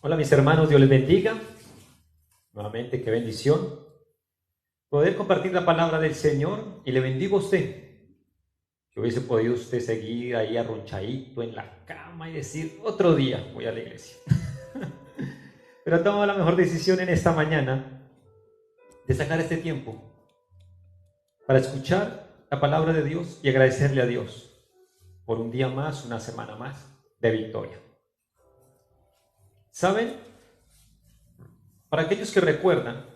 Hola mis hermanos, Dios les bendiga. Nuevamente, qué bendición poder compartir la palabra del Señor, y le bendigo a usted. Que hubiese podido usted seguir ahí arronchadito en la cama y decir, otro día voy a la iglesia. Pero tomado la mejor decisión en esta mañana de sacar este tiempo para escuchar la palabra de Dios y agradecerle a Dios por un día más, una semana más de victoria. ¿Saben? Para aquellos que recuerdan,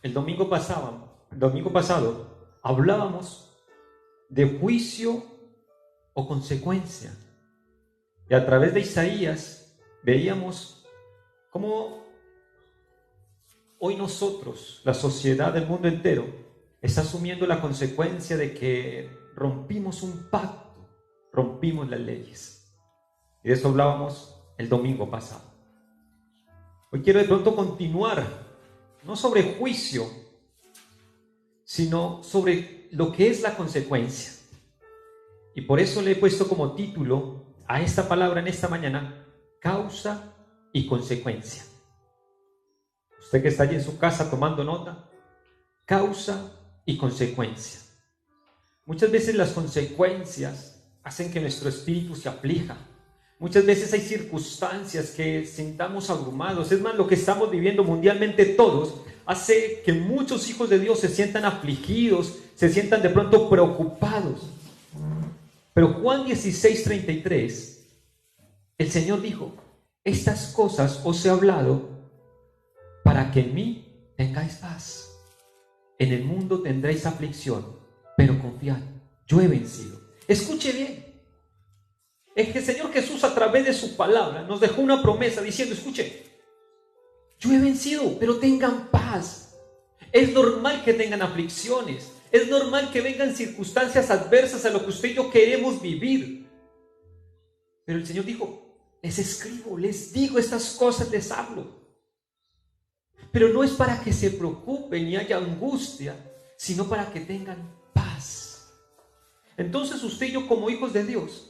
el domingo pasado hablábamos de juicio o consecuencia. Y a través de Isaías veíamos cómo hoy nosotros, la sociedad del mundo entero, está asumiendo la consecuencia de que rompimos un pacto, rompimos las leyes. Y de eso hablábamos el domingo pasado. Hoy quiero de pronto continuar, no sobre juicio, sino sobre lo que es la consecuencia. Y por eso le he puesto como título a esta palabra en esta mañana, causa y consecuencia. Usted que está allí en su casa tomando nota, causa y consecuencia. Muchas veces las consecuencias hacen que nuestro espíritu se aflija. Muchas veces hay circunstancias que sintamos abrumados. Es más, lo que estamos viviendo mundialmente todos hace que muchos hijos de Dios se sientan afligidos, se sientan de pronto preocupados. Pero Juan 16:33, el Señor dijo, estas cosas os he hablado para que en mí tengáis paz. En el mundo tendréis aflicción, pero confiad, yo he vencido. Escuche bien. Es que el Señor Jesús, a través de su palabra, nos dejó una promesa diciendo, escuche, yo he vencido, pero tengan paz. Es normal que tengan aflicciones, es normal que vengan circunstancias adversas a lo que usted y yo queremos vivir. Pero el Señor dijo, les escribo, les digo estas cosas, les hablo. Pero no es para que se preocupen y haya angustia, sino para que tengan paz. Entonces usted y yo, como hijos de Dios,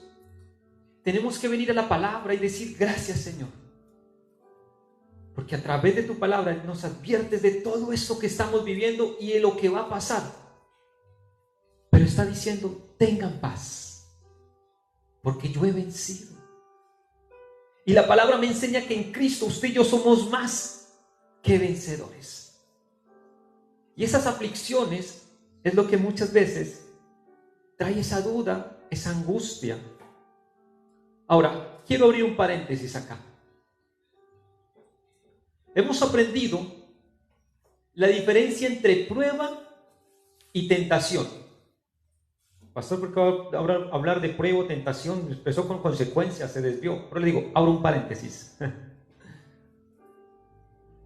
tenemos que venir a la palabra y decir, gracias Señor, porque a través de tu palabra nos adviertes de todo esto que estamos viviendo y de lo que va a pasar. Pero está diciendo, tengan paz, porque yo he vencido. Y la palabra me enseña que en Cristo usted y yo somos más que vencedores. Y esas aflicciones es lo que muchas veces trae esa duda, esa angustia. Ahora, quiero abrir un paréntesis acá. Hemos aprendido la diferencia entre prueba y tentación. Pastor, ¿por qué va a hablar de prueba o tentación? Empezó con consecuencias, se desvió. Pero le digo, abro un paréntesis.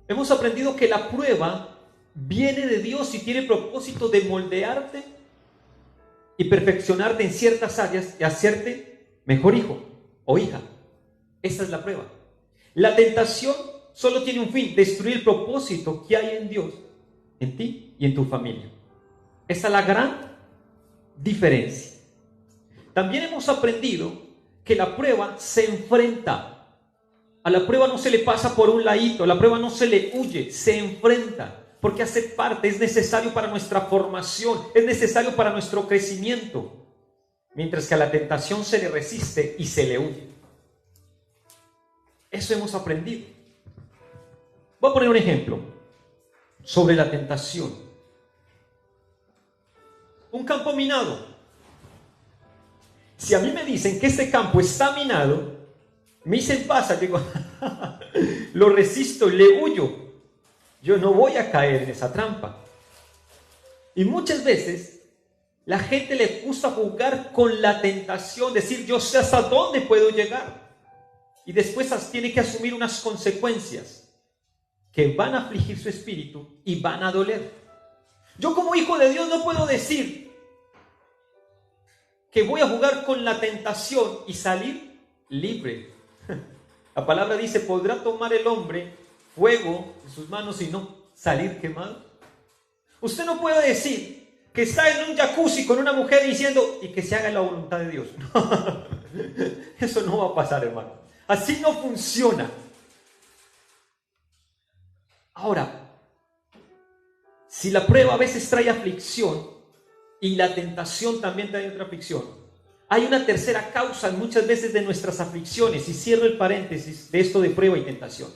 Hemos aprendido que la prueba viene de Dios y tiene el propósito de moldearte y perfeccionarte en ciertas áreas y hacerte mejor hijo o hija. Esta es la prueba. La tentación solo tiene un fin, destruir el propósito que hay en Dios, en ti y en tu familia. Esa es la gran diferencia. También hemos aprendido que la prueba se enfrenta. A la prueba no se le pasa por un ladito, a la prueba no se le huye, se enfrenta, porque hace parte, es necesario para nuestra formación, es necesario para nuestro crecimiento. Mientras que a la tentación se le resiste y se le huye. Eso hemos aprendido. Voy a poner un ejemplo sobre la tentación. Un campo minado. Si a mí me dicen que este campo está minado, me dicen pasa, digo, lo resisto, le huyo. Yo no voy a caer en esa trampa. Y muchas veces la gente le gusta jugar con la tentación, decir yo sé hasta dónde puedo llegar. Y después tiene que asumir unas consecuencias que van a afligir su espíritu y van a doler. Yo como hijo de Dios no puedo decir que voy a jugar con la tentación y salir libre. La palabra dice, ¿podrá tomar el hombre fuego en sus manos y no salir quemado? Usted no puede decir que está en un jacuzzi con una mujer diciendo y que se haga la voluntad de Dios. Eso no va a pasar, hermano. Así no funciona. Ahora, si la prueba a veces trae aflicción y la tentación también trae otra aflicción, hay una tercera causa muchas veces de nuestras aflicciones, y cierro el paréntesis de esto de prueba y tentación,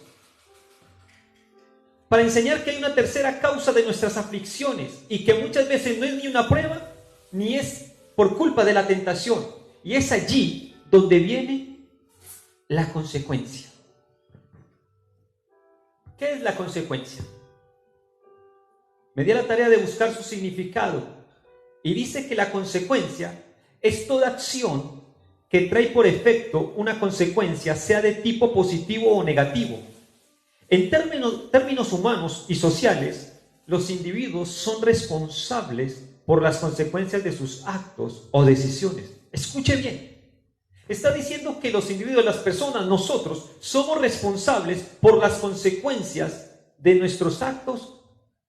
para enseñar que hay una tercera causa de nuestras aflicciones y que muchas veces no es ni una prueba ni es por culpa de la tentación, y es allí donde viene la consecuencia. ¿Qué es la consecuencia? Me di a la tarea de buscar su significado y dice que la consecuencia es toda acción que trae por efecto una consecuencia, sea de tipo positivo o negativo. En términos humanos y sociales, los individuos son responsables por las consecuencias de sus actos o decisiones. Escuche bien. Está diciendo que los individuos, las personas, nosotros, somos responsables por las consecuencias de nuestros actos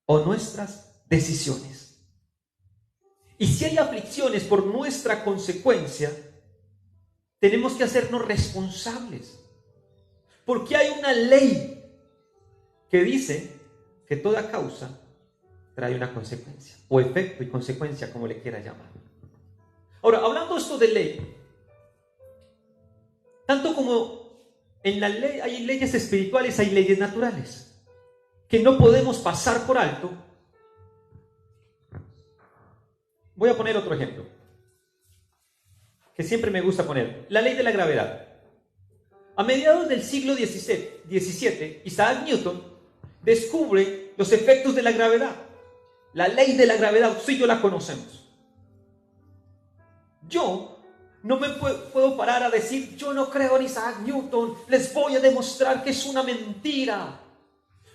o nuestras decisiones. Y si hay aflicciones por nuestra consecuencia, tenemos que hacernos responsables. Porque hay una ley que dice que toda causa trae una consecuencia, o efecto y consecuencia, como le quiera llamar. Ahora, hablando esto de ley, tanto como en la ley hay leyes espirituales, hay leyes naturales que no podemos pasar por alto. Voy a poner otro ejemplo que siempre me gusta poner: la ley de la gravedad. A mediados del siglo XVII, Isaac Newton descubre los efectos de la gravedad. La ley de la gravedad, usted y yo la conocemos. Yo no me puedo parar a decir: yo no creo en Isaac Newton, les voy a demostrar que es una mentira.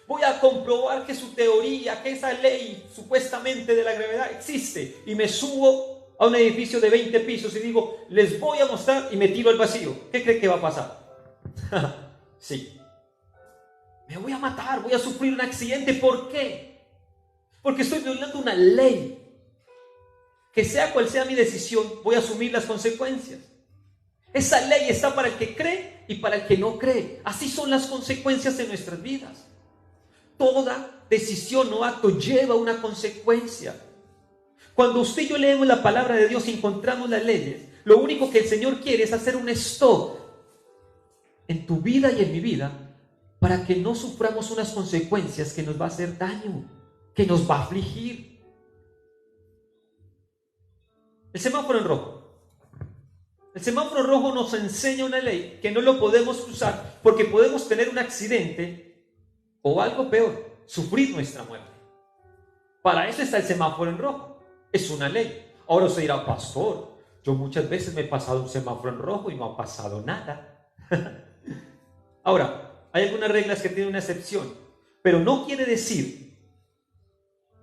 Voy a comprobar que su teoría, que esa ley supuestamente de la gravedad existe, y me subo a un edificio de 20 pisos y digo: les voy a mostrar, y me tiro al vacío. ¿Qué cree que va a pasar? Sí. Me voy a matar, voy a sufrir un accidente. ¿Por qué? Porque estoy violando una ley. Que sea cual sea mi decisión, voy a asumir las consecuencias. Esa ley está para el que cree y para el que no cree. Así son las consecuencias en nuestras vidas. Toda decisión o acto lleva una consecuencia. Cuando usted y yo leemos la palabra de Dios y encontramos las leyes, lo único que el Señor quiere es hacer un stop en tu vida y en mi vida, para que no suframos unas consecuencias que nos va a hacer daño, que nos va a afligir. El semáforo en rojo. El semáforo rojo nos enseña una ley que no lo podemos cruzar porque podemos tener un accidente o algo peor, sufrir nuestra muerte. Para eso está el semáforo en rojo. Es una ley. Ahora usted dirá: pastor, yo muchas veces me he pasado un semáforo en rojo y no ha pasado nada. Ahora, hay algunas reglas que tienen una excepción, pero no quiere decir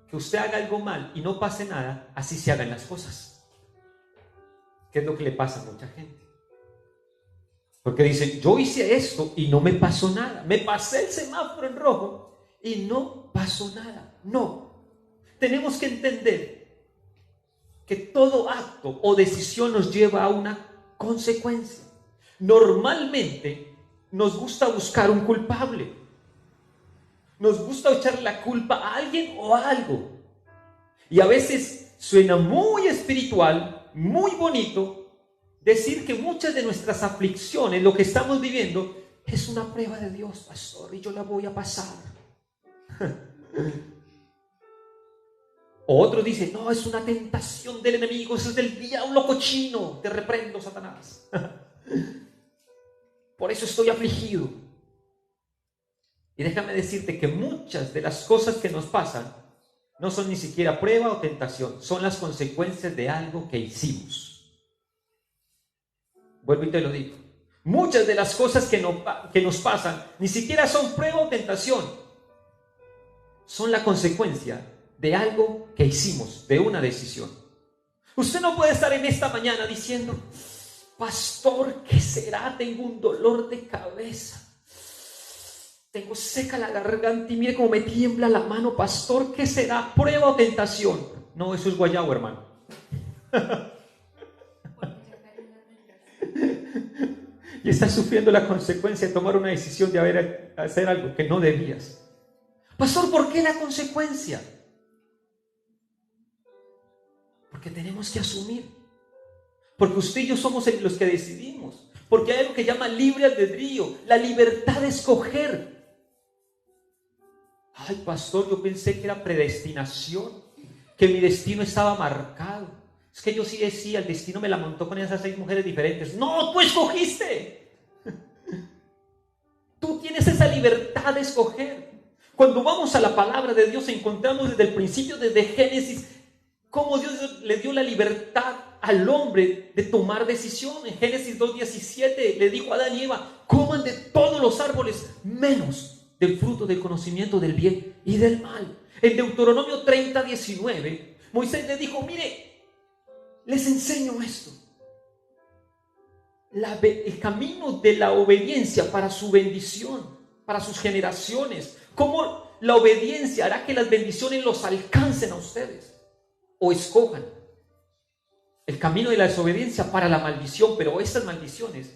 que usted haga algo mal y no pase nada, así se hagan las cosas. ¿Qué es lo que le pasa a mucha gente? Porque dicen: yo hice esto y no me pasó nada. Me pasé el semáforo en rojo y no pasó nada. No. Tenemos que entender que todo acto o decisión nos lleva a una consecuencia. Normalmente nos gusta buscar un culpable. Nos gusta echar la culpa a alguien o a algo. Y a veces suena muy espiritual, muy bonito, decir que muchas de nuestras aflicciones, lo que estamos viviendo, es una prueba de Dios, pastor, y yo la voy a pasar. O otros dicen: no, es una tentación del enemigo, eso es del diablo cochino, te reprendo, Satanás. Por eso estoy afligido. Y déjame decirte que muchas de las cosas que nos pasan no son ni siquiera prueba o tentación, son las consecuencias de algo que hicimos. Vuelvo y te lo digo. Muchas de las cosas que nos pasan ni siquiera son prueba o tentación, son la consecuencia de algo que hicimos, de una decisión. Usted no puede estar en esta mañana diciendo: pastor, ¿qué será? Tengo un dolor de cabeza, tengo seca la garganta y mire cómo me tiembla la mano. Pastor, ¿qué será? ¿Prueba o tentación? No, eso es guayabo, hermano. Y estás sufriendo la consecuencia de tomar una decisión de hacer algo que no debías. Pastor, ¿por qué la consecuencia? Porque tenemos que asumir. Porque usted y yo somos los que decidimos. Porque hay algo que llama libre albedrío, la libertad de escoger. Ay, pastor, yo pensé que era predestinación, que mi destino estaba marcado. Es que yo sí decía, el destino me la montó con esas 6 mujeres diferentes. No, tú escogiste. Tú tienes esa libertad de escoger. Cuando vamos a la palabra de Dios, encontramos desde el principio, desde Génesis, cómo Dios le dio la libertad al hombre de tomar decisión. En Génesis 2:17 le dijo a Adán y Eva: coman de todos los árboles, menos del fruto del conocimiento del bien y del mal. En Deuteronomio 30:19, Moisés le dijo: mire, les enseño esto. El camino de la obediencia para su bendición, para sus generaciones. Cómo la obediencia hará que las bendiciones los alcancen a ustedes o escojan. El camino de la desobediencia para la maldición, pero estas maldiciones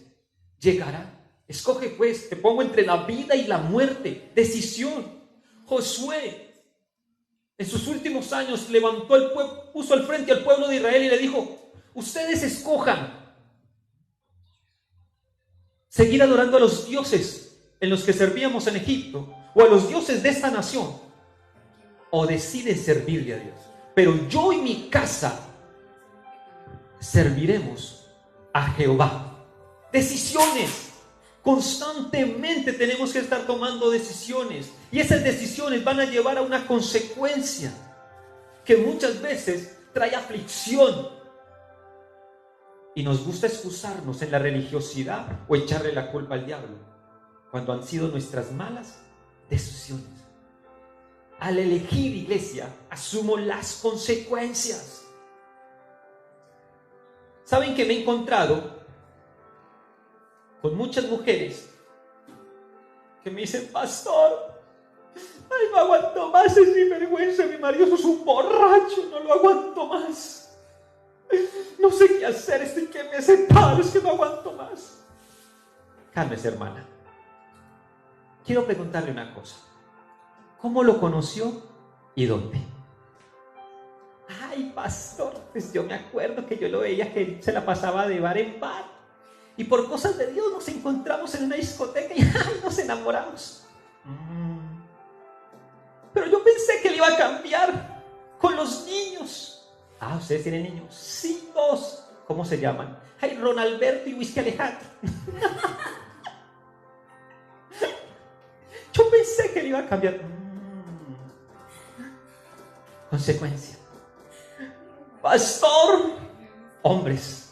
llegarán. Escoge pues, te pongo entre la vida y la muerte. Decisión. Josué, en sus últimos años, levantó el pueblo, puso al frente al pueblo de Israel y le dijo: ustedes escojan seguir adorando a los dioses en los que servíamos en Egipto, o a los dioses de esta nación, o deciden servirle a Dios. Pero yo y mi casa serviremos a Jehová. Decisiones. Constantemente tenemos que estar tomando decisiones, y esas decisiones van a llevar a una consecuencia que muchas veces trae aflicción. Y nos gusta excusarnos en la religiosidad o echarle la culpa al diablo, cuando han sido nuestras malas decisiones. Al elegir, iglesia, asumo las consecuencias. ¿Saben que me he encontrado con muchas mujeres que me dicen: pastor, ay, no aguanto más, es mi vergüenza, mi marido es un borracho, no lo aguanto más, no sé qué hacer, estoy que me separo, es que no aguanto más? Cálmese, hermana. Quiero preguntarle una cosa: ¿cómo lo conoció y dónde? Ay, pastor, pues yo me acuerdo que yo lo veía que se la pasaba de bar en bar, y por cosas de Dios nos encontramos en una discoteca y ay, nos enamoramos. Pero yo pensé que le iba a cambiar con los niños. Ah, ¿ustedes tienen niños? Sí, 2. ¿Cómo se llaman? Ay, Ronalberto y Whisky Alejandro. Yo pensé que le iba a cambiar. Consecuencia. Pastor, hombres,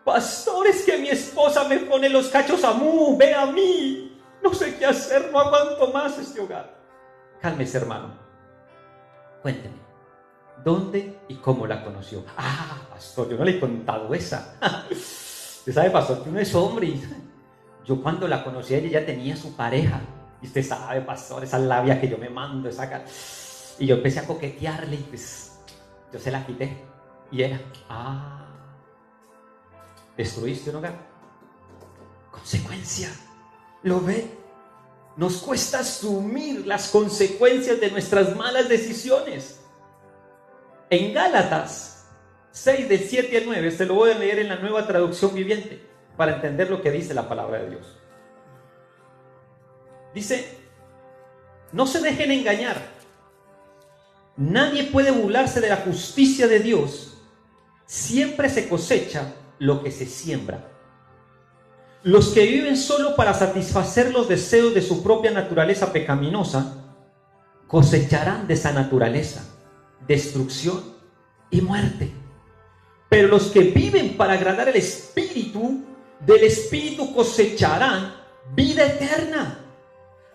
pastores, que mi esposa me pone los cachos a mu, ve a mí, no sé qué hacer, no aguanto más este hogar. Cálmese, hermano. Cuénteme, ¿dónde y cómo la conoció? Ah, pastor, yo no le he contado esa. Usted sabe, pastor, que uno es hombre y yo cuando la conocí a ella ya tenía su pareja. Y usted sabe, pastor, esa labia que yo me mando, y yo empecé a coquetearle y pues yo se la quité. Y era: destruiste un hogar. Consecuencia. ¿Lo ve? Nos cuesta asumir las consecuencias de nuestras malas decisiones. En Gálatas 6, del 7 al 9, se lo voy a leer en la Nueva Traducción Viviente para entender lo que dice la palabra de Dios. Dice: no se dejen engañar. Nadie puede burlarse de la justicia de Dios. Siempre se cosecha lo que se siembra. Los que viven solo para satisfacer los deseos de su propia naturaleza pecaminosa cosecharán de esa naturaleza destrucción y muerte. Pero los que viven para agradar al Espíritu, del Espíritu cosecharán vida eterna.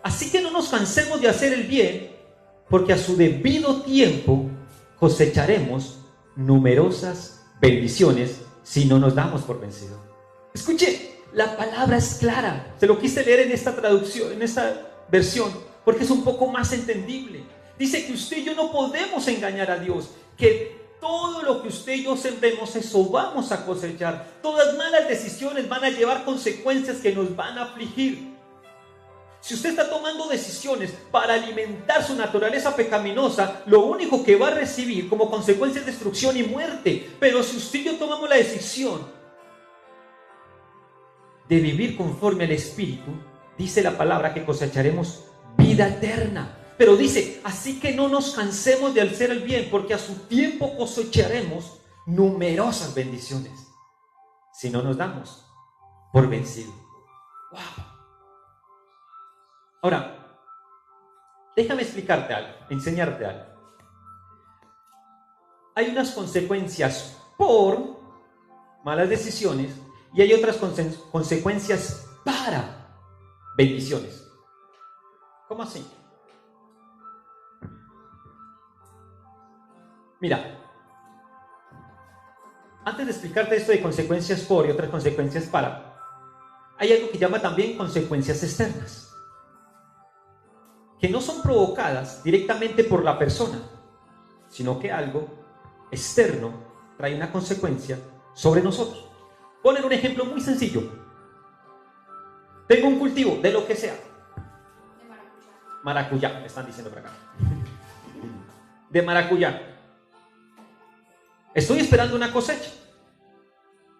Así que no nos cansemos de hacer el bien, porque a su debido tiempo cosecharemos numerosas bendiciones si no nos damos por vencidos. Escuche, la palabra es clara. Se lo quise leer en esta traducción, en esta versión, porque es un poco más entendible. Dice que usted y yo no podemos engañar a Dios, que todo lo que usted y yo sembremos, eso vamos a cosechar. Todas malas decisiones van a llevar consecuencias que nos van a afligir. Si usted está tomando decisiones para alimentar su naturaleza pecaminosa, lo único que va a recibir como consecuencia es destrucción y muerte. Pero si usted y yo tomamos la decisión de vivir conforme al Espíritu, dice la palabra que cosecharemos vida eterna. Pero dice, así que no nos cansemos de hacer el bien, porque a su tiempo cosecharemos numerosas bendiciones, si no nos damos por vencidos. ¡Wow! Ahora, déjame explicarte algo, enseñarte algo. Hay unas consecuencias por malas decisiones y hay otras consecuencias para bendiciones. ¿Cómo así? Mira, antes de explicarte esto de consecuencias por y otras consecuencias para, hay algo que llama también consecuencias externas, que no son provocadas directamente por la persona, sino que algo externo trae una consecuencia sobre nosotros. Poner un ejemplo muy sencillo. Tengo un cultivo de lo que sea. De maracuyá. Maracuyá, me están diciendo por acá. De maracuyá. Estoy esperando una cosecha,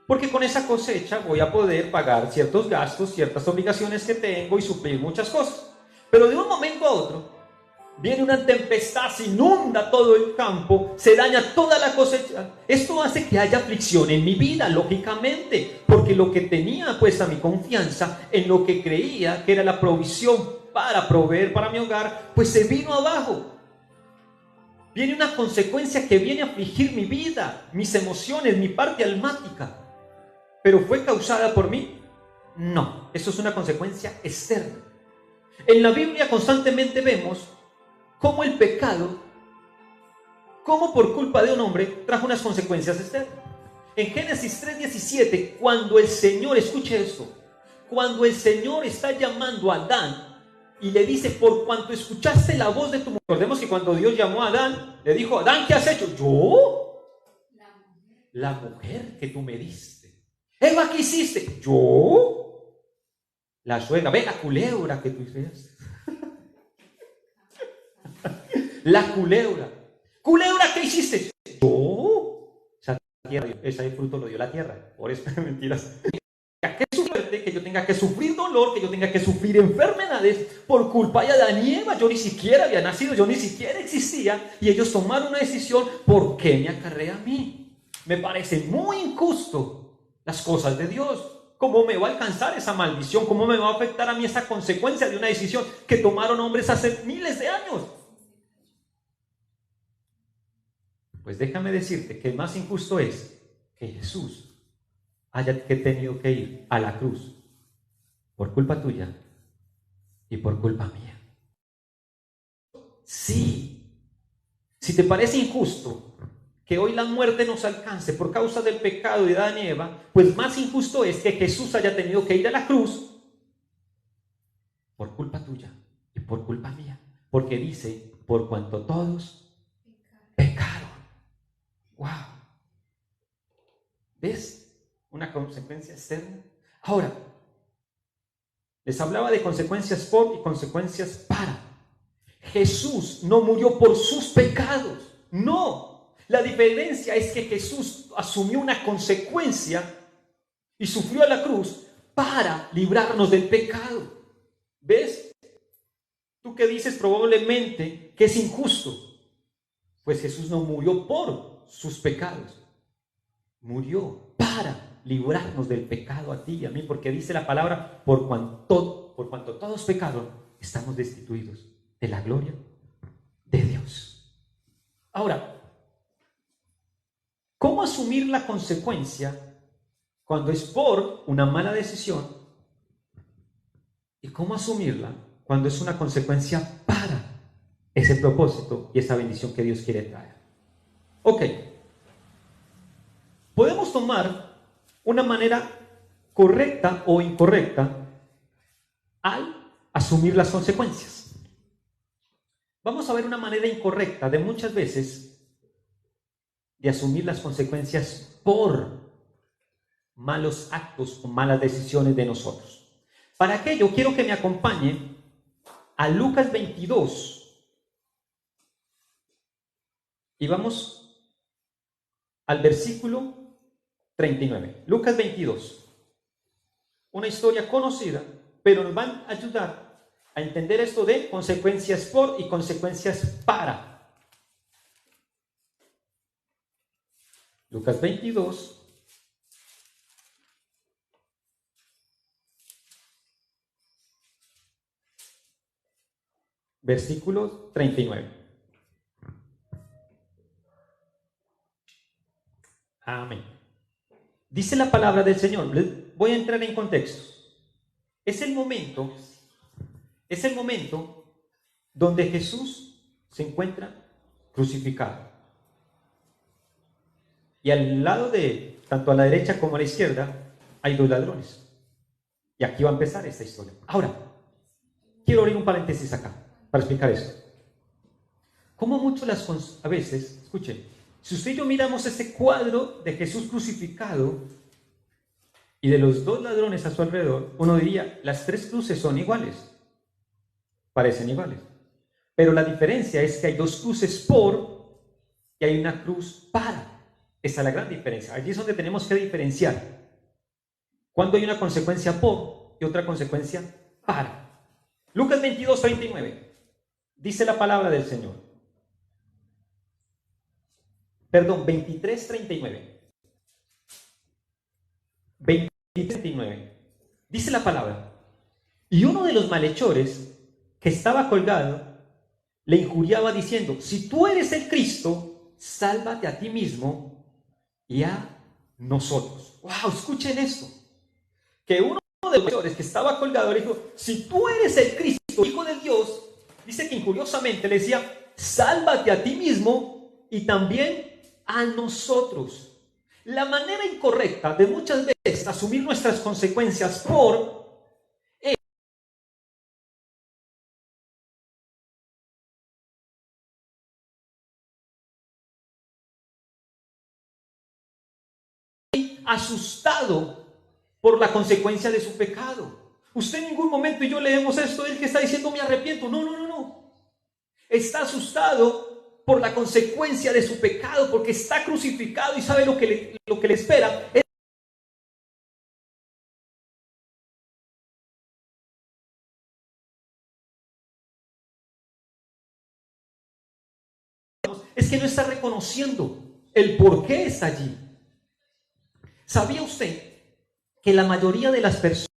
porque con esa cosecha voy a poder pagar ciertos gastos, ciertas obligaciones que tengo y suplir muchas cosas. Pero de un momento a otro, viene una tempestad, se inunda todo el campo, se daña toda la cosecha. Esto hace que haya aflicción en mi vida, lógicamente, porque lo que tenía puesta mi confianza, en lo que creía que era la provisión para proveer para mi hogar, pues se vino abajo. Viene una consecuencia que viene a afligir mi vida, mis emociones, mi parte almática. ¿Pero fue causada por mí? No, eso es una consecuencia externa. En la Biblia constantemente vemos cómo el pecado, cómo por culpa de un hombre, trajo unas consecuencias externas. En Génesis 3:17, cuando el Señor, escuche esto, cuando el Señor está llamando a Adán y le dice, por cuanto escuchaste la voz de tu mujer. Recordemos que cuando Dios llamó a Adán, le dijo, Adán, ¿qué has hecho? ¿Yo? La mujer que tú me diste. Eva, ¿qué hiciste? ¿Yo? La suegra, ve la culebra que tú hiciste. La culebra. ¿Culebra qué hiciste? Yo. Esa tierra, ese fruto lo dio la tierra. Por eso, mentiras. Que yo tenga que sufrir dolor, que yo tenga que sufrir enfermedades por culpa de Adán y Eva. Yo ni siquiera había nacido, yo ni siquiera existía, y ellos tomaron una decisión. ¿Por qué me acarrea a mí? Me parece muy injusto las cosas de Dios. ¿Cómo me va a alcanzar esa maldición? ¿Cómo me va a afectar a mí esa consecuencia de una decisión que tomaron hombres hace miles de años? Pues déjame decirte que el más injusto es que Jesús haya tenido que ir a la cruz por culpa tuya y por culpa mía. Sí, si te parece injusto que hoy la muerte nos alcance por causa del pecado de Adán y Eva, pues más injusto es que Jesús haya tenido que ir a la cruz por culpa tuya y por culpa mía, porque dice, por cuanto todos pecaron. ¡Wow! ¿Ves? Una consecuencia externa. Ahora, les hablaba de consecuencias por y consecuencias para. Jesús no murió por sus pecados, no. La diferencia es que Jesús asumió una consecuencia y sufrió a la cruz para librarnos del pecado. ¿Ves? Tú que dices probablemente que es injusto, pues Jesús no murió por sus pecados, murió para librarnos del pecado a ti y a mí, porque dice la palabra, por cuanto todos pecaron, estamos destituidos de la gloria de Dios. Ahora, ¿cómo asumir la consecuencia cuando es por una mala decisión? ¿Y cómo asumirla cuando es una consecuencia para ese propósito y esa bendición que Dios quiere traer? Ok, podemos tomar una manera correcta o incorrecta al asumir las consecuencias. Vamos a ver una manera incorrecta de muchas veces de asumir las consecuencias por malos actos o malas decisiones de nosotros. Para aquello quiero que me acompañe a Lucas 22 y vamos al versículo 39. Lucas 22. Una historia conocida, pero nos van a ayudar a entender esto de consecuencias por y consecuencias para. Lucas 22. Versículo 39. Amén. Dice la palabra del Señor. Les voy a entrar en contexto. Es el momento donde Jesús se encuentra crucificado. Y al lado de, tanto a la derecha como a la izquierda, hay dos ladrones. Y aquí va a empezar esta historia. Ahora, quiero abrir un paréntesis acá para explicar esto. Como a veces, escuchen, si usted y yo miramos este cuadro de Jesús crucificado y de los dos ladrones a su alrededor, uno diría, las tres cruces son iguales, parecen iguales. Pero la diferencia es que hay dos cruces por y hay una cruz para. Esa es la gran diferencia. Allí es donde tenemos que diferenciar cuando hay una consecuencia por y otra consecuencia para. Lucas 22, 39. Dice la palabra del Señor. Perdón, 23, 39. 23, 39. Dice la palabra. Y uno de los malhechores que estaba colgado le injuriaba diciendo: si tú eres el Cristo, sálvate a ti mismo y a nosotros. ¡Wow! Escuchen esto. Que uno de los malhechores que estaba colgado le dijo: si tú eres el Cristo, Hijo de Dios, dice que injuriosamente le decía: sálvate a ti mismo y también a nosotros. La manera incorrecta de muchas veces asumir nuestras consecuencias por asustado por la consecuencia de su pecado. Usted en ningún momento, y yo leemos esto, el que está diciendo me arrepiento. No. Está asustado por la consecuencia de su pecado, porque está crucificado y sabe lo que le espera. Es que no está reconociendo el por qué está allí. ¿Sabía usted que la mayoría de las personas,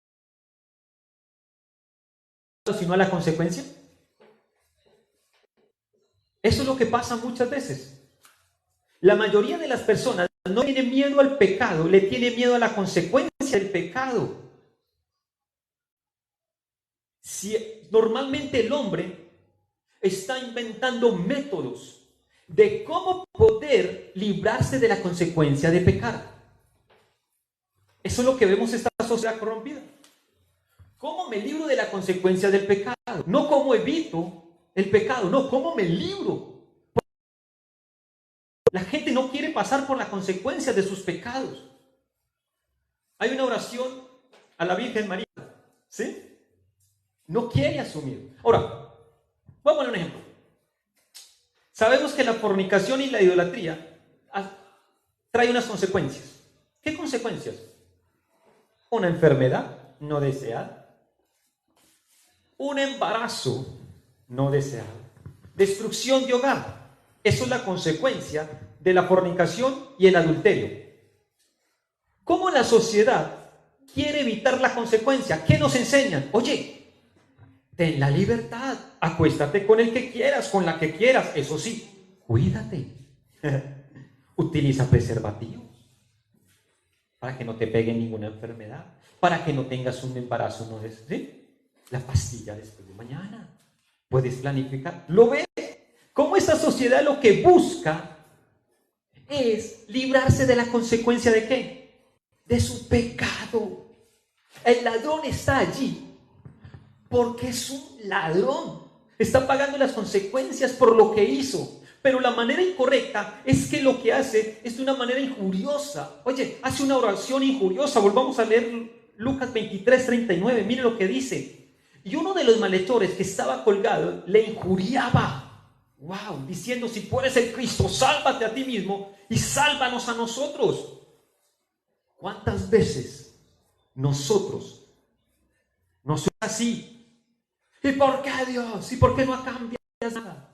sino a la consecuencia? Eso es lo que pasa muchas veces. La mayoría de las personas no tiene miedo al pecado, le tiene miedo a la consecuencia del pecado. Si normalmente el hombre está inventando métodos de cómo poder librarse de la consecuencia de pecar. Eso es lo que vemos en esta sociedad corrompida. ¿Cómo me libro de la consecuencia del pecado? No cómo evito el pecado, no, cómo me libro. La gente no quiere pasar por la consecuencia de sus pecados. Hay una oración a la Virgen María, ¿sí? No quiere asumir. Ahora, vamos a poner un ejemplo. Sabemos que la fornicación y la idolatría trae unas consecuencias. ¿Qué consecuencias? Una enfermedad no deseada, un embarazo no deseado, destrucción de hogar. Eso es la consecuencia de la fornicación y el adulterio. ¿Cómo la sociedad quiere evitar la consecuencia? ¿Qué nos enseñan? Oye, ten la libertad, acuéstate con el que quieras, con la que quieras, eso sí, cuídate. Utiliza preservativos para que no te pegue ninguna enfermedad, para que no tengas un embarazo no deseado, ¿sí? La pastilla después de mañana. Puedes planificar. ¿Lo ves? Cómo esta sociedad lo que busca es librarse de la consecuencia de ¿qué? De su pecado. El ladrón está allí porque es un ladrón. Está pagando las consecuencias por lo que hizo. Pero la manera incorrecta es que lo que hace es de una manera injuriosa. Oye, hace una oración injuriosa. Volvamos a leer Lucas 23, 39. Mire lo que dice. Y uno de los malhechores que estaba colgado le injuriaba, wow, diciendo: si tú eres el Cristo, sálvate a ti mismo y sálvanos a nosotros. ¿Cuántas veces nosotros nos somos así? ¿Y por qué, Dios? ¿Y por qué no cambias nada?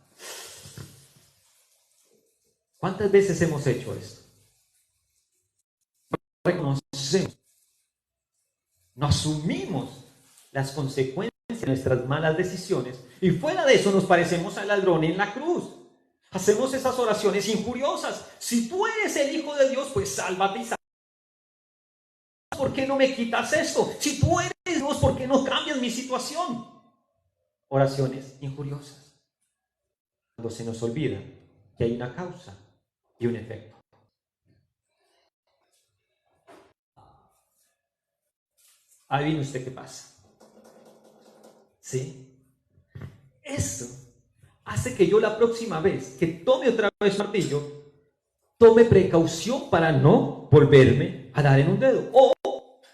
¿Cuántas veces hemos hecho esto? Reconocemos, no asumimos las consecuencias de nuestras malas decisiones, y fuera de eso nos parecemos al ladrón en la cruz. Hacemos esas oraciones injuriosas: si tú eres el Hijo de Dios, pues sálvate y sálvate. ¿Por qué no me quitas esto? Si tú eres Dios, ¿por qué no cambias mi situación? Oraciones injuriosas, cuando se nos olvida que hay una causa y un efecto. Adivine usted qué pasa. ¿Sí? Eso hace que yo la próxima vez que tome otra vez un martillo, tome precaución para no volverme a dar en un dedo. O,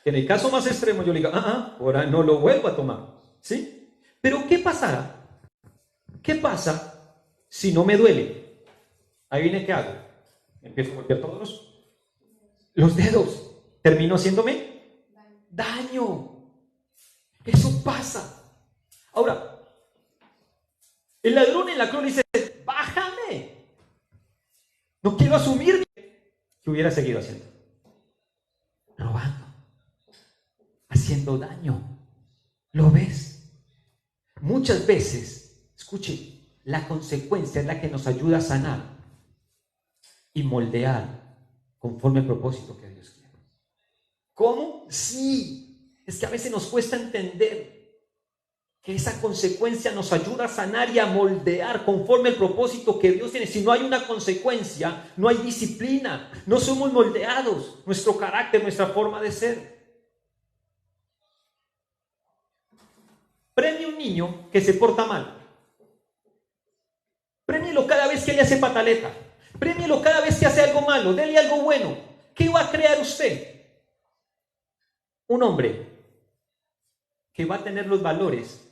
en el caso más extremo, yo le diga: ahora no lo vuelvo a tomar. ¿Sí? Pero ¿qué pasará? ¿Qué pasa si no me duele? Adivine qué hago. Empiezo a golpear todos los dedos. Termino haciéndome daño. Eso pasa. Ahora, el ladrón en la cruz dice: bájame. No quiero asumir que hubiera seguido haciendo. Robando. Haciendo daño. ¿Lo ves? Muchas veces, escuche, la consecuencia es la que nos ayuda a sanar y moldear conforme al propósito que Dios quiere. ¿Cómo? Sí. Es que a veces nos cuesta entender que esa consecuencia nos ayuda a sanar y a moldear conforme al propósito que Dios tiene. Si no hay una consecuencia, no hay disciplina, no somos moldeados, nuestro carácter, nuestra forma de ser. Premie a un niño que se porta mal. Premielo cada vez que le hace pataleta. Premielo cada vez que hace algo malo. Dele algo bueno. ¿Qué va a crear usted? Un hombre que va a tener los valores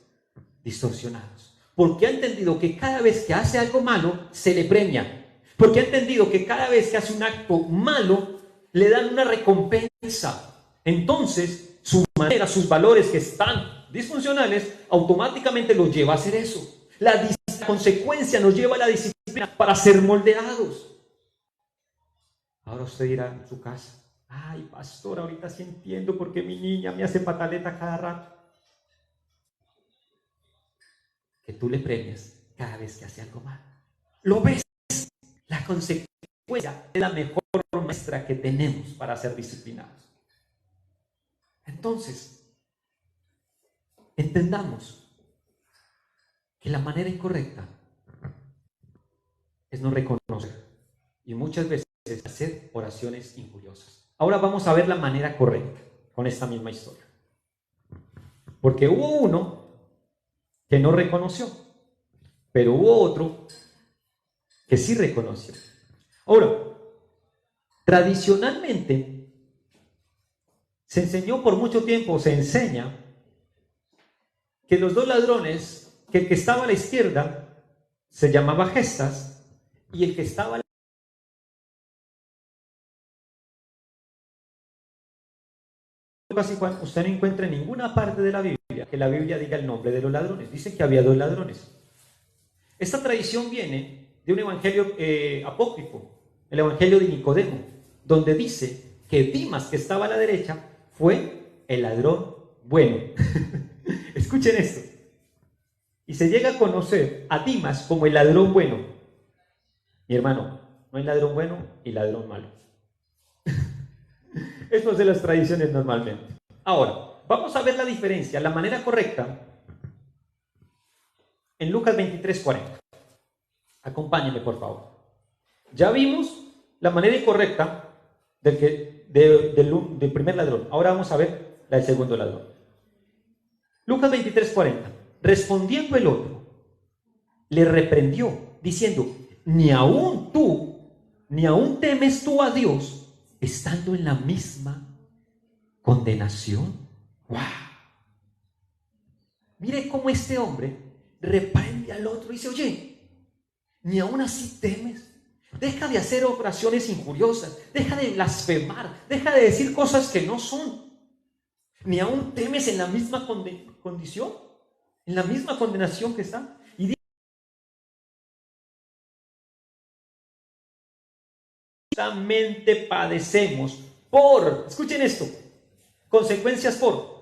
distorsionados, porque ha entendido que cada vez que hace algo malo se le premia, porque ha entendido que cada vez que hace un acto malo le dan una recompensa. Entonces su manera, sus valores que están disfuncionales, automáticamente los lleva a hacer eso. La consecuencia nos lleva a la disciplina para ser moldeados. Ahora usted dirá en su casa: ay, pastor, ahorita sí entiendo por qué mi niña me hace pataleta cada rato. Que tú le premias cada vez que hace algo mal. ¿Lo ves? La consecuencia es la mejor maestra que tenemos para ser disciplinados. Entonces, entendamos que la manera incorrecta es no reconocer y muchas veces hacer oraciones injuriosas. Ahora vamos a ver la manera correcta con esta misma historia. Porque hubo uno que no reconoció, pero hubo otro que sí reconoció. Ahora, tradicionalmente se enseñó por mucho tiempo, se enseña que los dos ladrones, que el que estaba a la izquierda se llamaba Gestas y el que estaba a la derecha, usted no encuentra en ninguna parte de la Biblia que la Biblia diga el nombre de los ladrones. Dice que había dos ladrones. Esta tradición viene de un evangelio apócrifo, el evangelio de Nicodemo, donde dice que Dimas, que estaba a la derecha, fue el ladrón bueno. Escuchen esto. Y se llega a conocer a Dimas como el ladrón bueno. Mi hermano, no hay ladrón bueno y ladrón malo. Eso es de las tradiciones normalmente. Ahora, vamos a ver la diferencia, la manera correcta en Lucas 23:40. Acompáñenme, por favor. Ya vimos la manera incorrecta del primer ladrón. Ahora vamos a ver la del segundo ladrón. Lucas 23:40. Respondiendo el otro, le reprendió, diciendo: ni aún temes tú a Dios, estando en la misma condenación. ¡Wow! Mire cómo este hombre reprende al otro y dice, oye, ni aún así temes. Deja de hacer oraciones injuriosas, deja de blasfemar, deja de decir cosas que no son. Ni aún temes en la misma condición, en la misma condenación que está. Y justamente padecemos por, escuchen esto, consecuencias por.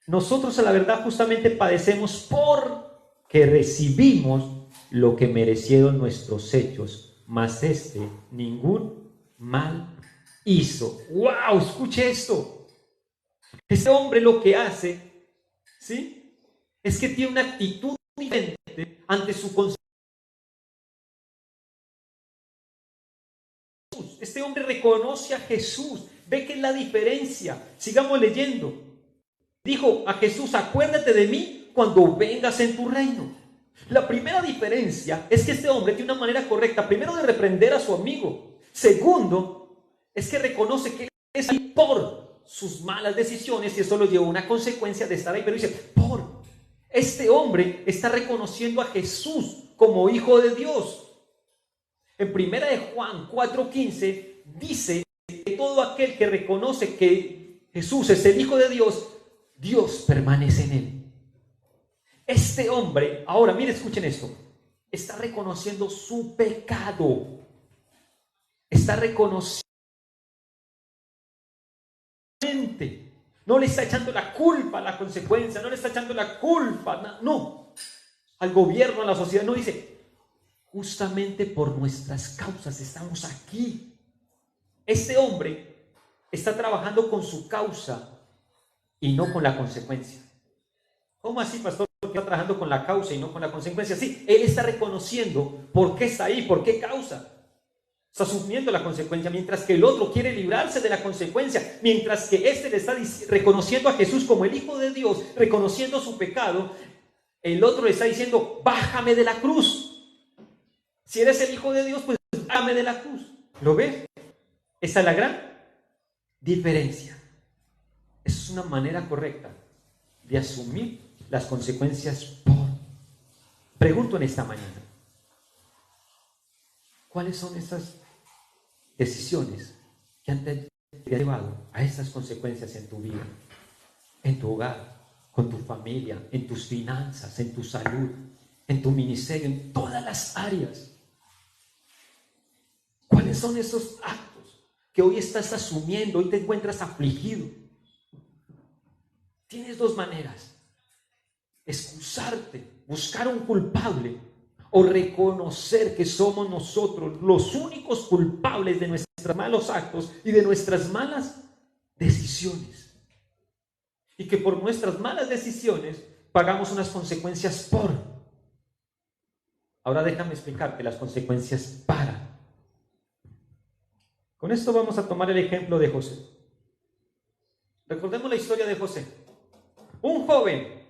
Nosotros a la verdad justamente padecemos porque recibimos lo que merecieron nuestros hechos, mas ningún mal hizo. ¡Wow! Escuche esto. Este hombre lo que hace, ¿sí? Es que tiene una actitud diferente ante su consecuencia. Este hombre reconoce a Jesús, ve que es la diferencia. Sigamos leyendo. Dijo a Jesús, acuérdate de mí cuando vengas en tu reino. La primera diferencia es que este hombre tiene una manera correcta, primero de reprender a su amigo. Segundo, es que reconoce que es ahí por sus malas decisiones y eso lo llevó a una consecuencia de estar ahí. Pero dice, por este hombre está reconociendo a Jesús como Hijo de Dios. En primera de Juan 4:15 dice que todo aquel que reconoce que Jesús es el Hijo de Dios, Dios permanece en él. Este hombre, ahora mire, escuchen esto, está reconociendo su pecado, está reconociendo, no le está echando la culpa a la consecuencia, no le está echando la culpa, no, al gobierno, a la sociedad, no, dice, justamente por nuestras causas estamos aquí. Este hombre está trabajando con su causa y no con la consecuencia. ¿Cómo así, pastor? Está trabajando con la causa y no con la consecuencia. Sí, él está reconociendo por qué está ahí, por qué causa. Está asumiendo la consecuencia, mientras que el otro quiere librarse de la consecuencia, mientras que este le está reconociendo a Jesús como el Hijo de Dios, reconociendo su pecado, el otro le está diciendo, bájame de la cruz. Si eres el Hijo de Dios, pues bájame de la cruz. ¿Lo ves? Esa es la gran diferencia. Esa es una manera correcta de asumir las consecuencias por. Pregunto en esta mañana, ¿cuáles son esas decisiones que te han llevado a esas consecuencias en tu vida, en tu hogar, con tu familia, en tus finanzas, en tu salud, en tu ministerio, en todas las áreas? ¿Cuáles son esos actos que hoy estás asumiendo, hoy te encuentras afligido? Tienes dos maneras: excusarte, buscar un culpable, o reconocer que somos nosotros los únicos culpables de nuestros malos actos y de nuestras malas decisiones, y que por nuestras malas decisiones pagamos unas consecuencias por. Ahora déjame explicarte las consecuencias para. Con esto vamos a tomar el ejemplo de José. Recordemos la historia de José. Un joven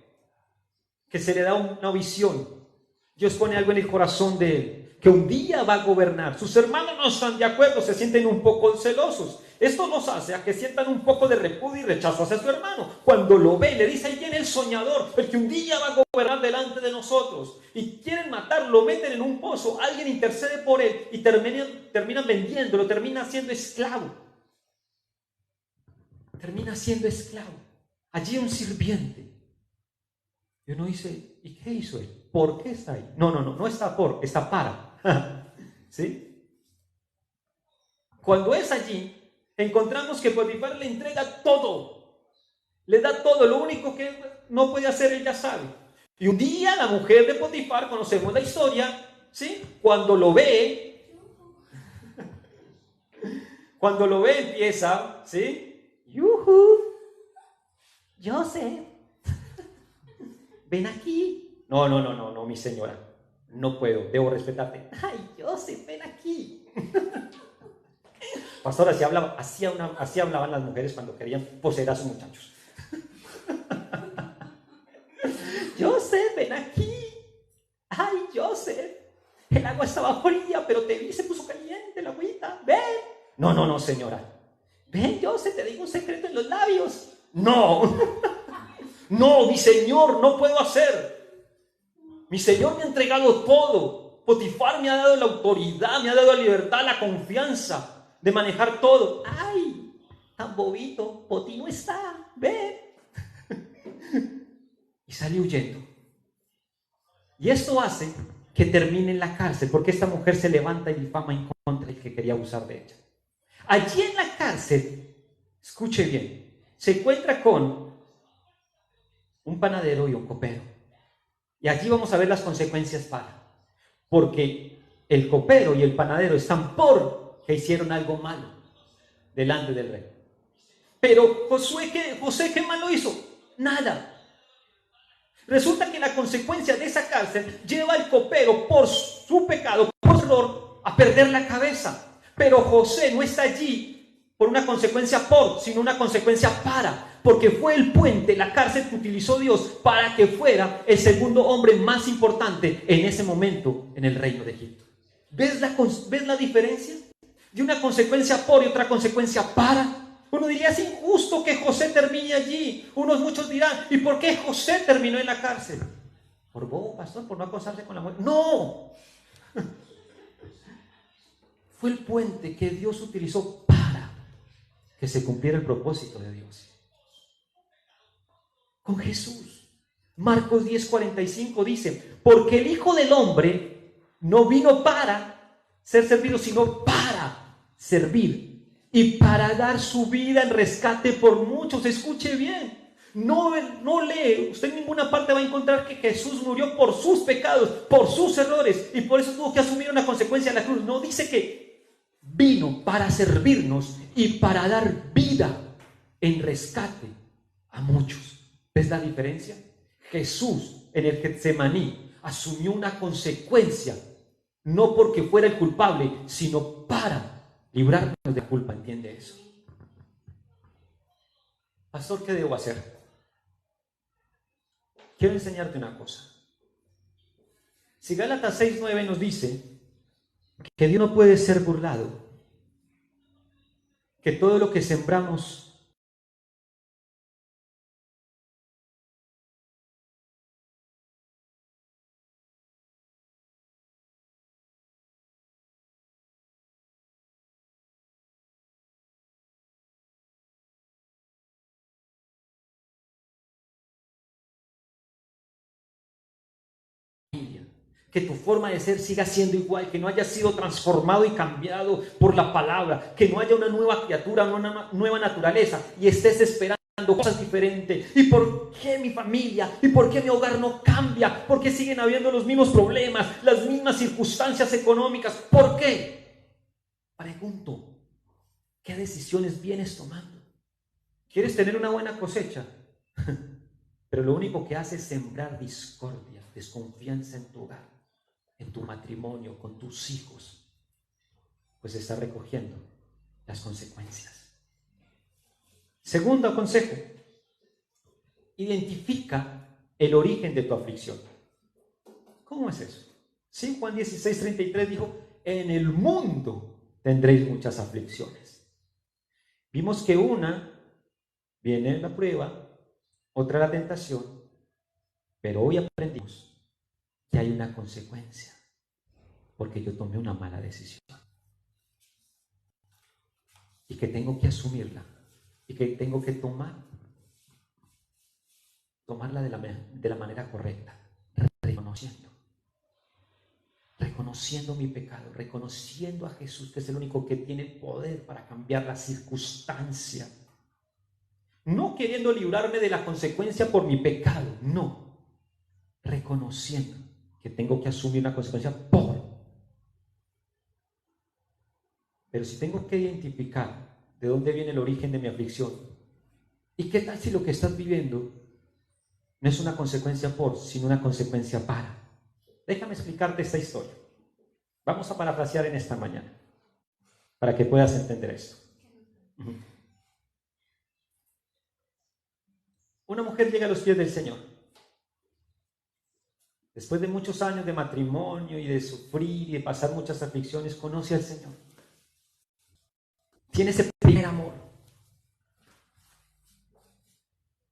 que se le da una visión. Dios pone algo en el corazón de él, que un día va a gobernar. Sus hermanos no están de acuerdo, se sienten un poco celosos. Esto nos hace a que sientan un poco de repudio y rechazo hacia su hermano. Cuando lo ve, le dice, ahí viene el soñador, el que un día va a gobernar delante de nosotros. Y quieren matarlo, lo meten en un pozo, alguien intercede por él y terminan vendiéndolo, termina siendo esclavo. Termina siendo esclavo. Allí un sirviente. Y uno dice, ¿y qué hizo él? ¿Por qué está ahí? No está por, está para. ¿Sí? Cuando es allí, encontramos que Potifar le entrega todo. Le da todo, lo único que no puede hacer él ya sabe. Y un día la mujer de Potifar, conocemos la historia, ¿sí? Cuando lo ve empieza, ¿sí? ¡Yujú! Joseph, ven aquí. No, mi señora, no puedo, debo respetarte. Ay, Joseph, ven aquí. Pastor, así hablaban las mujeres cuando querían poseer a sus muchachos. Joseph, ven aquí. Ay, Joseph, el agua estaba fría, pero te vi, se puso caliente la agüita. Ven. No, señora. Ven, Joseph, te digo un secreto en los labios. No. No, mi Señor, no puedo hacer. Mi Señor me ha entregado todo. Potifar me ha dado la autoridad, me ha dado la libertad, la confianza de manejar todo. ¡Ay! Tan bobito, Poti no está, ve. Y sale huyendo. Y esto hace que termine en la cárcel, porque esta mujer se levanta y difama en contra del que quería abusar de ella. Allí en la cárcel, escuche bien, se encuentra con un panadero y un copero. Y allí vamos a ver las consecuencias porque el copero y el panadero están por que hicieron algo malo delante del rey. Pero José, ¿qué malo hizo? Nada. Resulta que la consecuencia de esa cárcel lleva al copero por su pecado, por su error, a perder la cabeza. Pero José no está allí por una consecuencia sino una consecuencia porque fue el puente, la cárcel que utilizó Dios para que fuera el segundo hombre más importante en ese momento en el reino de Egipto. ¿Ves la diferencia? De una consecuencia y otra consecuencia para. Uno diría, es injusto que José termine allí. Muchos dirán, ¿y por qué José terminó en la cárcel? ¿Por bobo, pastor? ¿Por no acosarse con la mujer? ¡No! Fue el puente que Dios utilizó para que se cumpliera el propósito de Dios. Con Jesús. Marcos 10:45 dice, porque el Hijo del Hombre no vino para ser servido, sino para servir y para dar su vida en rescate por muchos. Escuche bien, no lee, usted en ninguna parte va a encontrar que Jesús murió por sus pecados, por sus errores, y por eso tuvo que asumir una consecuencia en la cruz. No, dice que vino para servirnos y para dar vida en rescate a muchos. ¿Ves la diferencia? Jesús en el Getsemaní asumió una consecuencia, no porque fuera el culpable, sino para librarnos de culpa. ¿Entiende eso? Pastor, ¿qué debo hacer? Quiero enseñarte una cosa. Si Gálatas 6:9 nos dice que Dios no puede ser burlado, que todo lo que sembramos que tu forma de ser siga siendo igual, que no haya sido transformado y cambiado por la palabra, que no haya una nueva criatura, una nueva naturaleza y estés esperando cosas diferentes. ¿Y por qué mi familia? ¿Y por qué mi hogar no cambia? ¿Por qué siguen habiendo los mismos problemas, las mismas circunstancias económicas? ¿Por qué? Pregunto, ¿qué decisiones vienes tomando? ¿Quieres tener una buena cosecha? Pero lo único que hace es sembrar discordia, desconfianza en tu hogar, en tu matrimonio, con tus hijos, pues está recogiendo las consecuencias. Segundo consejo, identifica el origen de tu aflicción. ¿Cómo es eso? Sí, Juan 16:33 dijo, en el mundo tendréis muchas aflicciones. Vimos que una viene la prueba, otra la tentación, pero hoy aprendimos que hay una consecuencia, porque yo tomé una mala decisión y que tengo que asumirla y que tengo que tomarla de la manera correcta, reconociendo mi pecado, reconociendo a Jesús, que es el único que tiene poder para cambiar la circunstancia, no queriendo librarme de la consecuencia por mi pecado, no, reconociendo que tengo que asumir una consecuencia pero si tengo que identificar de dónde viene el origen de mi aflicción, ¿y qué tal si lo que estás viviendo no es una consecuencia sino una consecuencia para? Déjame explicarte esta historia. Vamos a parafrasear en esta mañana, para que puedas entender esto. Una mujer llega a los pies del Señor. Después de muchos años de matrimonio y de sufrir y de pasar muchas aflicciones, conoce al Señor. Tiene ese primer amor.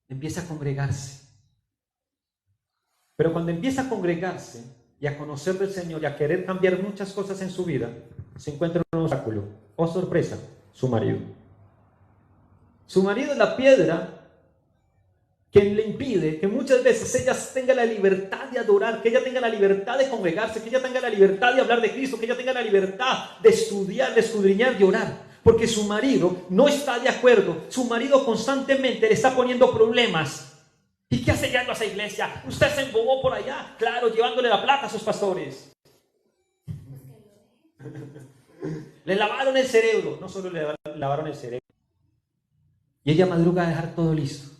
Empieza a congregarse. Pero cuando empieza a congregarse y a conocer del Señor y a querer cambiar muchas cosas en su vida, se encuentra un obstáculo. Oh, sorpresa, su marido. Su marido es la piedra que le impide que muchas veces ella tenga la libertad de adorar, que ella tenga la libertad de congregarse, que ella tenga la libertad de hablar de Cristo, que ella tenga la libertad de estudiar, de escudriñar, de orar. Porque su marido no está de acuerdo. Su marido constantemente le está poniendo problemas. ¿Y qué hace yendo a esa iglesia? Usted se embobó por allá, claro, llevándole la plata a sus pastores. Le lavaron el cerebro. No solo le lavaron el cerebro. Y ella madruga a dejar todo listo.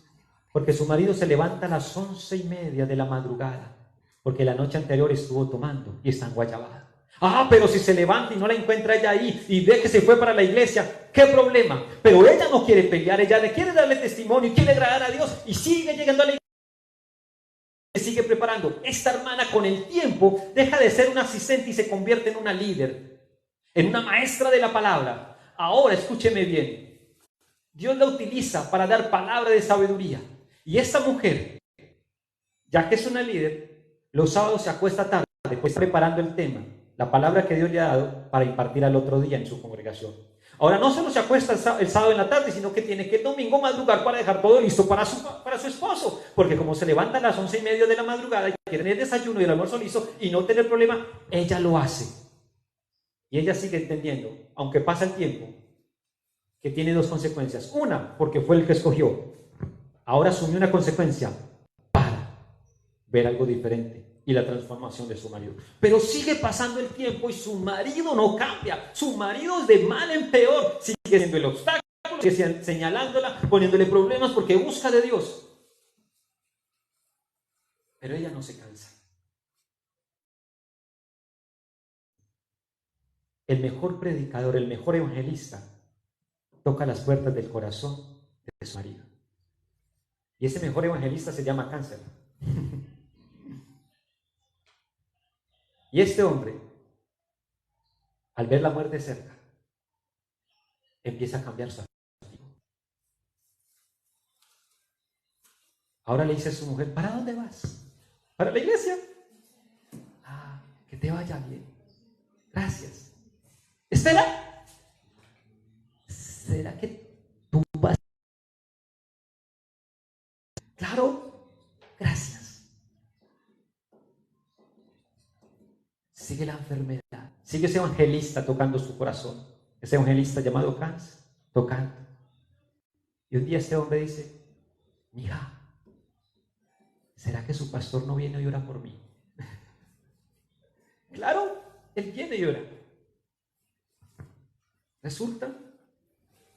Porque su marido se levanta a las 11:30 de la madrugada. Porque la noche anterior estuvo tomando y está en Guayabada. Ah, pero si se levanta y no la encuentra ella ahí y ve que se fue para la iglesia, ¿qué problema? Pero ella no quiere pelear, ella le quiere darle testimonio y quiere agradar a Dios y sigue llegando a la iglesia. Se sigue preparando. Esta hermana con el tiempo deja de ser una asistente y se convierte en una líder, en una maestra de la palabra. Ahora escúcheme bien, Dios la utiliza para dar palabra de sabiduría. Y esta mujer, ya que es una líder, los sábados se acuesta tarde, pues está preparando el tema, la palabra que Dios le ha dado para impartir al otro día en su congregación. Ahora no solo se acuesta el sábado en la tarde, sino que tiene que el domingo madrugar para dejar todo listo para su esposo. Porque como se levanta a las 11:30 de la madrugada y quiere el desayuno y el almuerzo listo y no tener problema, ella lo hace. Y ella sigue entendiendo, aunque pasa el tiempo, que tiene dos consecuencias. Una, porque fue el que escogió. Ahora asumió una consecuencia para ver algo diferente y la transformación de su marido. Pero sigue pasando el tiempo y su marido no cambia. Su marido es de mal en peor. Sigue siendo el obstáculo, sigue señalándola, poniéndole problemas porque busca de Dios. Pero ella no se cansa. El mejor predicador, el mejor evangelista, toca las puertas del corazón de su marido. Y ese mejor evangelista se llama cáncer. Y este hombre, al ver la muerte cerca, empieza a cambiar su actitud. Ahora le dice a su mujer, ¿para dónde vas? ¿Para la iglesia? Ah, que te vaya bien. Gracias. Espera. ¿Será que tú vas? Claro. Gracias. Sigue la enfermedad. Sigue ese evangelista tocando su corazón. Ese evangelista llamado cáncer, tocando. Y un día este hombre dice, mija, ¿será que su pastor no viene y ora por mí? Claro, él viene y ora. Resulta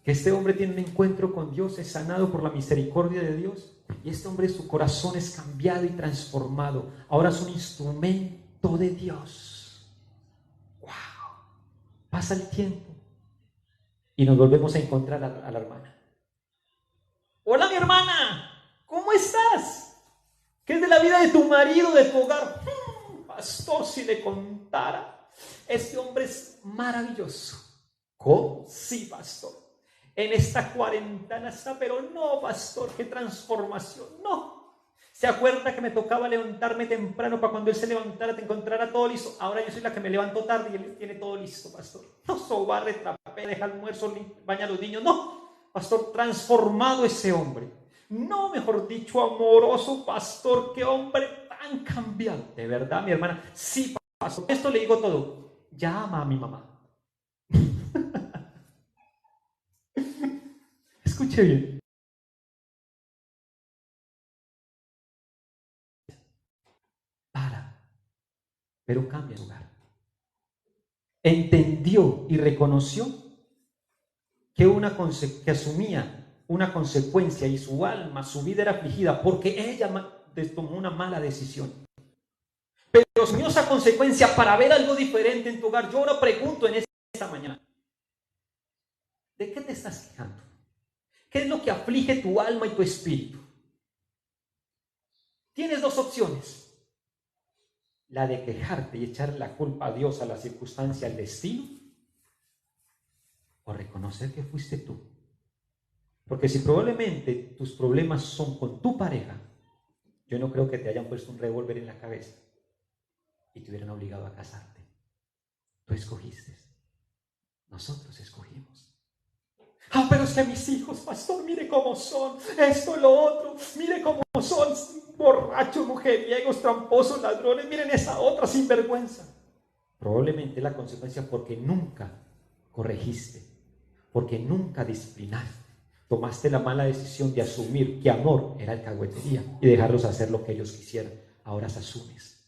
que este hombre tiene un encuentro con Dios, es sanado por la misericordia de Dios. Y este hombre, su corazón es cambiado y transformado. Ahora es un instrumento de Dios. Pasa el tiempo y nos volvemos a encontrar a la hermana. Hola, mi hermana, ¿cómo estás? ¿Qué es de la vida de tu marido, de tu hogar? Pastor, si le contara, este hombre es maravilloso. ¿Cómo? Sí, pastor. En esta cuarentena está, pero no, pastor, qué transformación. No. ¿Se acuerda que me tocaba levantarme temprano para cuando él se levantara te encontrara todo listo? Ahora yo soy la que me levanto tarde y él tiene todo listo, pastor. No sobarre, trapea, deja almuerzo, baña a los niños. No, pastor, transformado ese hombre. No, mejor dicho, amoroso, pastor, qué hombre tan cambiado. De verdad, mi hermana. Sí, pastor, esto le digo todo. Llama a mi mamá. Escuche bien. Pero cambia de lugar. Entendió y reconoció que asumía una consecuencia y su alma, su vida era afligida porque ella tomó una mala decisión. Pero asumió esa consecuencia para ver algo diferente en tu hogar. Yo ahora pregunto en esta mañana, ¿de qué te estás quejando? ¿Qué es lo que aflige tu alma y tu espíritu? Tienes dos opciones. La de quejarte y echar la culpa a Dios, a la circunstancia, al destino, o reconocer que fuiste tú. Porque si probablemente tus problemas son con tu pareja, Yo no creo que te hayan puesto un revólver en la cabeza y te hubieran obligado a casarte. Tú escogiste. Nosotros escogimos. Pero es que mis hijos, pastor, mire cómo son, esto, lo otro, mire cómo son, borrachos, mujeriegos, tramposos, ladrones, miren esa otra sinvergüenza. Probablemente la consecuencia porque nunca corregiste, porque nunca disciplinaste, tomaste la mala decisión de asumir que amor era alcahuetería y dejarlos hacer lo que ellos quisieran. Ahora asumes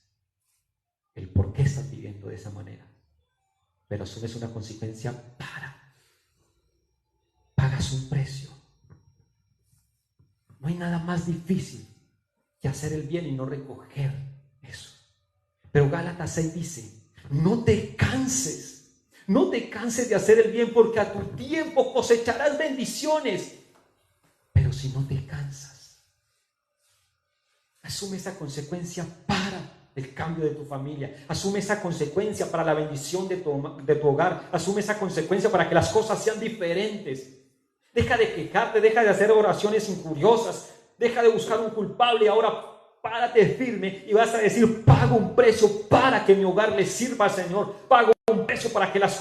el por qué estás viviendo de esa manera, pero asumes una consecuencia pagas un precio. No hay nada más difícil que hacer el bien y no recoger eso. Pero Gálatas 6 dice, no te canses de hacer el bien, porque a tu tiempo cosecharás bendiciones. Pero si no te cansas, asume esa consecuencia para el cambio de tu familia, asume esa consecuencia para la bendición de tu hogar, asume esa consecuencia para que las cosas sean diferentes. Deja de quejarte, deja de hacer oraciones injuriosas, deja de buscar un culpable. Ahora párate firme y vas a decir, pago un precio para que mi hogar le sirva al Señor, pago un precio para que las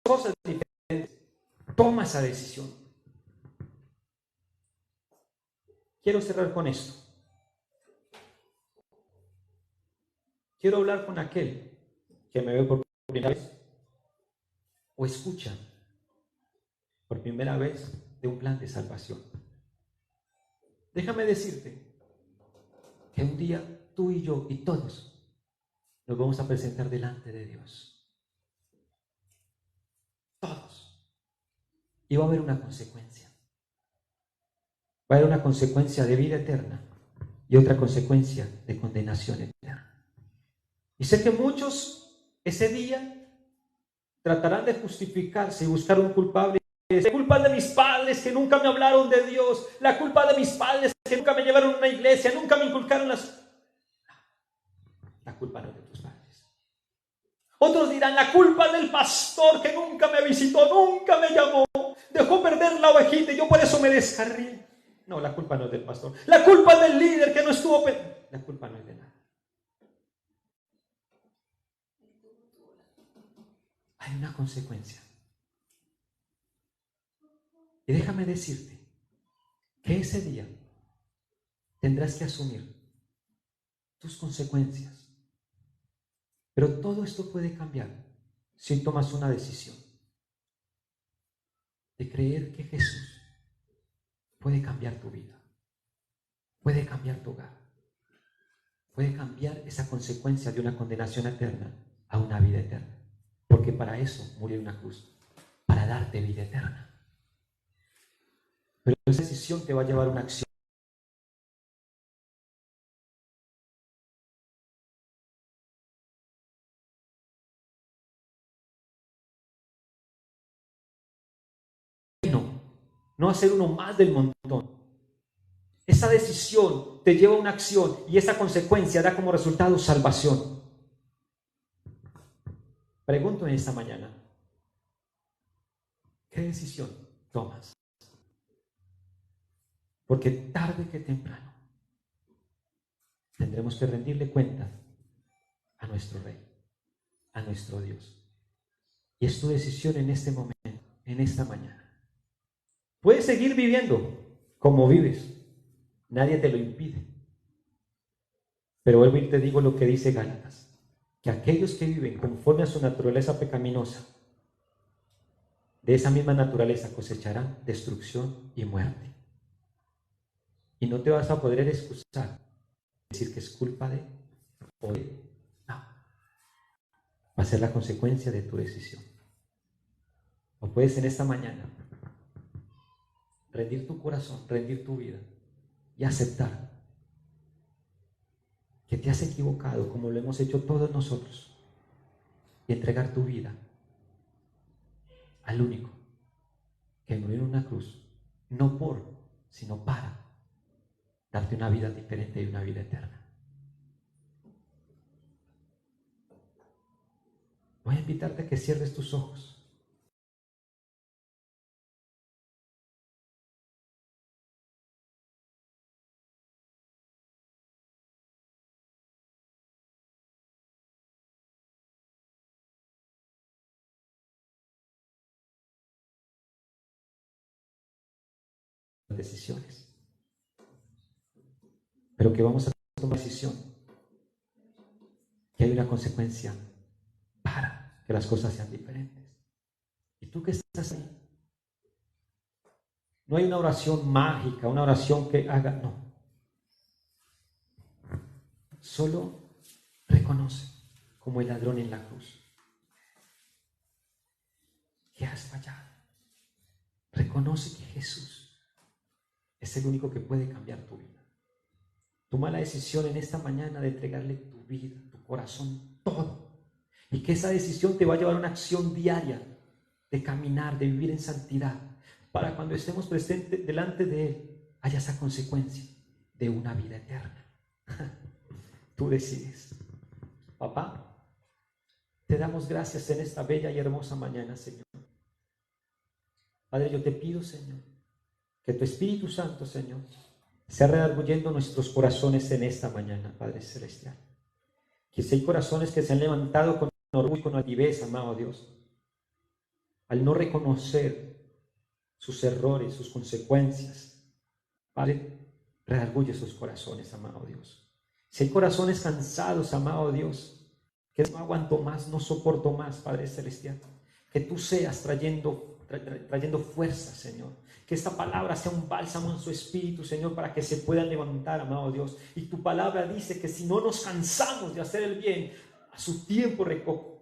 cosas diferentes. Toma esa decisión. Quiero cerrar con esto. Quiero hablar con aquel que me ve por primera vez o escucha por primera vez de un plan de salvación. Déjame decirte que un día tú y yo y todos nos vamos a presentar delante de Dios. Todos. Y va a haber una consecuencia. Va a haber una consecuencia de vida eterna y otra consecuencia de condenación eterna. Y sé que muchos ese día tratarán de justificarse y buscar un culpable. La culpa de mis padres que nunca me hablaron de Dios. La culpa de mis padres que nunca me llevaron a una iglesia, nunca me inculcaron las... La culpa no es de tus padres. Otros dirán, la culpa del pastor que nunca me visitó, nunca me llamó, dejó perder la ovejita y yo por eso me descarrié. No, la culpa no es del pastor. La culpa es del líder que no estuvo... La culpa no es de nada. Hay una consecuencia. Y déjame decirte que ese día tendrás que asumir tus consecuencias. Pero todo esto puede cambiar si tomas una decisión de creer que Jesús puede cambiar tu vida, puede cambiar tu hogar, puede cambiar esa consecuencia de una condenación eterna a una vida eterna. Porque para eso murió en una cruz, para darte vida eterna. Pero esa decisión te va a llevar a una acción. No hacer uno más del montón. Esa decisión te lleva a una acción y esa consecuencia da como resultado salvación. Pregunto en esta mañana, ¿qué decisión tomas? Porque tarde que temprano tendremos que rendirle cuentas a nuestro Rey, a nuestro Dios. Y es tu decisión en este momento, en esta mañana. Puedes seguir viviendo como vives. Nadie te lo impide. Pero vuelvo y te digo lo que dice Gálatas, que aquellos que viven conforme a su naturaleza pecaminosa, de esa misma naturaleza cosecharán destrucción y muerte. Y no te vas a poder excusar, decir que es culpa de o de. No. Va a ser la consecuencia de tu decisión. O puedes en esta mañana rendir tu corazón, rendir tu vida y aceptar que te has equivocado como lo hemos hecho todos nosotros y entregar tu vida al único que murió en una cruz, no por, sino para darte una vida diferente y una vida eterna. Voy a invitarte a que cierres tus ojos. decisiones. Pero que vamos a tomar una decisión, que hay una consecuencia para que las cosas sean diferentes. ¿Y tú que estás ahí? No hay una oración mágica, una oración que haga, no. Solo reconoce como el ladrón en la cruz que has fallado. Reconoce que Jesús es el único que puede cambiar tu vida. Toma la decisión en esta mañana de entregarle tu vida, tu corazón, todo. Y que esa decisión te va a llevar a una acción diaria de caminar, de vivir en santidad, para cuando estemos presentes delante de Él, haya esa consecuencia de una vida eterna. Tú decides. Papá, te damos gracias en esta bella y hermosa mañana, Señor. Padre, yo te pido, Señor, que tu Espíritu Santo, Señor, sea redarguyendo nuestros corazones en esta mañana, Padre Celestial. Que si hay corazones que se han levantado con orgullo y con altivez, amado Dios, al no reconocer sus errores, sus consecuencias, Padre, redarguye sus corazones, amado Dios. Si hay corazones cansados, amado Dios, que no aguanto más, no soporto más, Padre Celestial, que tú seas trayendo fuerza, Señor. Que esta palabra sea un bálsamo en su espíritu, Señor, para que se puedan levantar, amado Dios. Y tu palabra dice que si no nos cansamos de hacer el bien, a su tiempo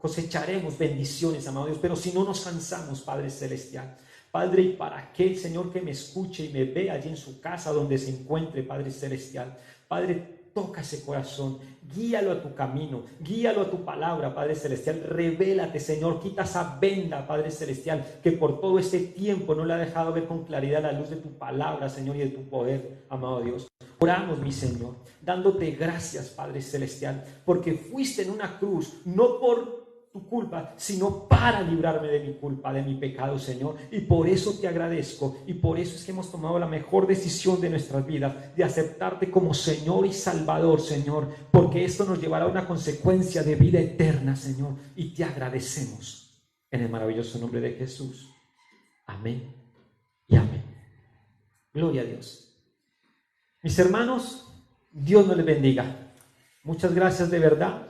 cosecharemos bendiciones, amado Dios. Pero si no nos cansamos, Padre Celestial, Padre, y para aquel Señor que me escuche y me ve allí en su casa donde se encuentre, Padre Celestial, Padre, toca ese corazón, guíalo a tu camino, guíalo a tu palabra, Padre Celestial. Revélate, Señor, quita esa venda, Padre Celestial, que por todo este tiempo no le ha dejado ver con claridad la luz de tu palabra, Señor, y de tu poder, amado Dios. Oramos, mi Señor, dándote gracias, Padre Celestial, porque fuiste en una cruz, no por tu culpa, sino para librarme de mi culpa, de mi pecado, Señor. Y por eso te agradezco, y por eso es que hemos tomado la mejor decisión de nuestras vidas, de aceptarte como Señor y Salvador, Señor, porque esto nos llevará a una consecuencia de vida eterna, Señor, y te agradecemos en el maravilloso nombre de Jesús. Amén y amén. Gloria a Dios. Mis hermanos, Dios nos les bendiga. Muchas gracias de verdad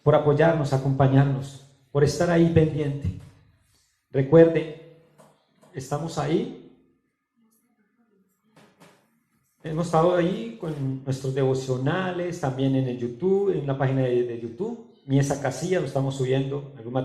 por apoyarnos, acompañarnos, por estar ahí pendiente. Recuerden, estamos ahí. Hemos estado ahí con nuestros devocionales, también en el YouTube, en la página de YouTube. Mies Casilla, lo estamos subiendo.